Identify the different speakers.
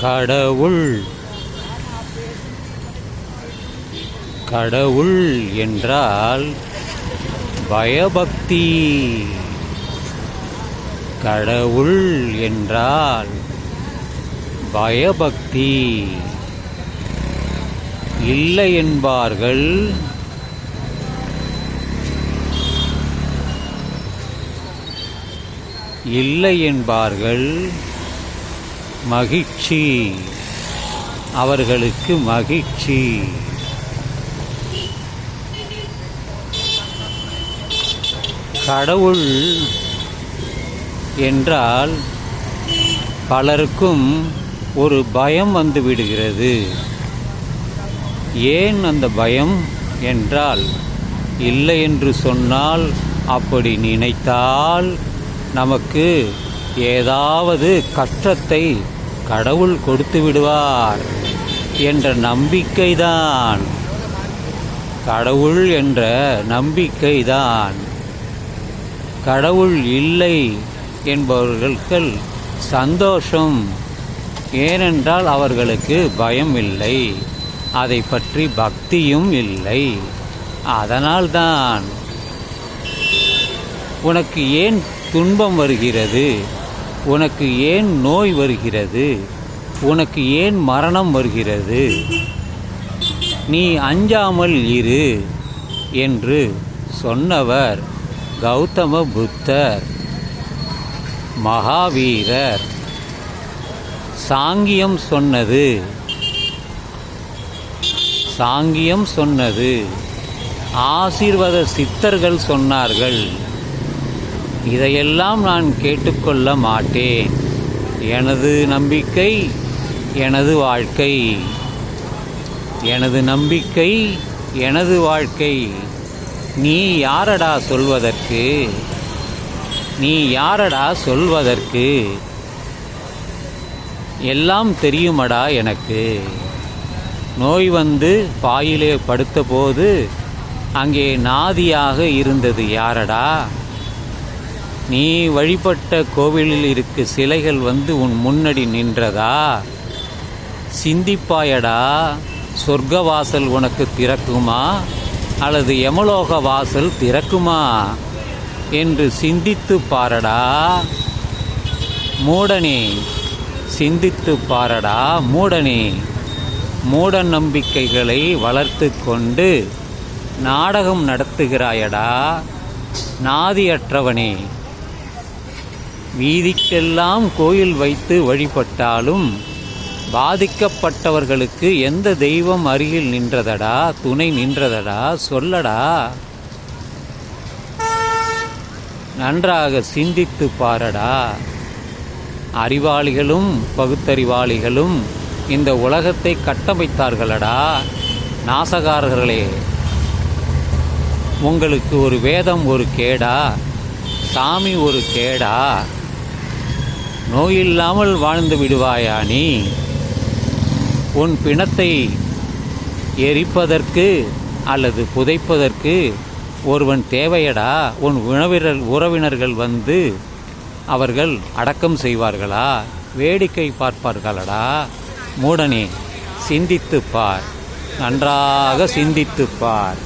Speaker 1: கடவுள் கடவுள் என்றால் பயபக்தி. கடவுள் என்றால் பயபக்தி. இல்லை என்பார்கள் இல்லை என்பார்கள் மகிழ்ச்சி. அவர்களுக்கு மகிழ்ச்சி. கடவுள் என்றால் பலருக்கும் ஒரு பயம் வந்து விடுகிறது. ஏன் அந்த பயம் என்றால், இல்லை என்று சொன்னால், அப்படி நினைத்தால் நமக்கு ஏதாவது கஷ்டத்தை கடவுள் கொடுத்து விடுவார் என்ற நம்பிக்கைதான். கடவுள் என்ற நம்பிக்கைதான். கடவுள் இல்லை என்பவர்கள் சந்தோஷம். ஏனென்றால் அவர்களுக்கு பயம் இல்லை, அதை பற்றி பக்தியும் இல்லை. அதனால்தான் உனக்கு ஏன் துன்பம் வருகிறது, உனக்கு ஏன் நோய் வருகிறது, உனக்கு ஏன் மரணம் வருகிறது, நீ அஞ்சாமல் இரு என்று சொன்னவர் கௌதம புத்தர், மகாவீரர். சாங்கியம் சொன்னது ஆசீர்வாத சித்தர்கள் சொன்னார்கள். இதையெல்லாம் நான் கேட்டுக்கொள்ள மாட்டேன். எனது நம்பிக்கை எனது வாழ்க்கை, எனது நம்பிக்கை எனது வாழ்க்கை. நீ யாரடா சொல்வதற்கு? நீ யாரடா சொல்வதற்கு? எல்லாம் தெரியுமடா எனக்கு. நோய் வந்து பாயிலே படுத்தபோது அங்கே நாதியாக இருந்தது யாரடா? நீ வழிபட்ட கோவிலில் இருக்க சிலைகள் வந்து உன் முன்னாடி நின்றதா? சிந்திப்பாயடா, சொர்க்க வாசல் உனக்கு திறக்குமா அல்லது யமலோக வாசல் திறக்குமா என்று சிந்தித்து பாரடா மூடனே. சிந்தித்து பாரடா மூடனே. மூட நம்பிக்கைகளை வளர்த்து கொண்டு நாடகம் நடத்துகிறாயடா நாதியற்றவனே. வீதிக்கெல்லாம் கோயில் வைத்து வழிபட்டாலும் பாதிக்கப்பட்டவர்களுக்கு எந்த தெய்வம் அருகில் நின்றதடா, துணை நின்றதடா? சொல்லடா. நன்றாக சிந்தித்து பாரடா. அறிவாளிகளும் பகுத்தறிவாளிகளும் இந்த உலகத்தை கட்டமைத்தார்களடா. நாசகாரர்களே, உங்களுக்கு ஒரு வேதம் ஒரு கேடா, சாமி ஒரு கேடா? நோயில்லாமல் வாழ்ந்து விடுவாயா நீ? உன் பிணத்தை எரிப்பதற்கு அல்லது புதைப்பதற்கு ஒருவன் தேவையடா. உன் உறவினர்கள் வந்து அவர்கள் அடக்கம் செய்வார்களா? வேடிக்கை பார்ப்பார்களடா? மூடனே, சிந்தித்துப்பார், நன்றாக சிந்தித்துப்பார்.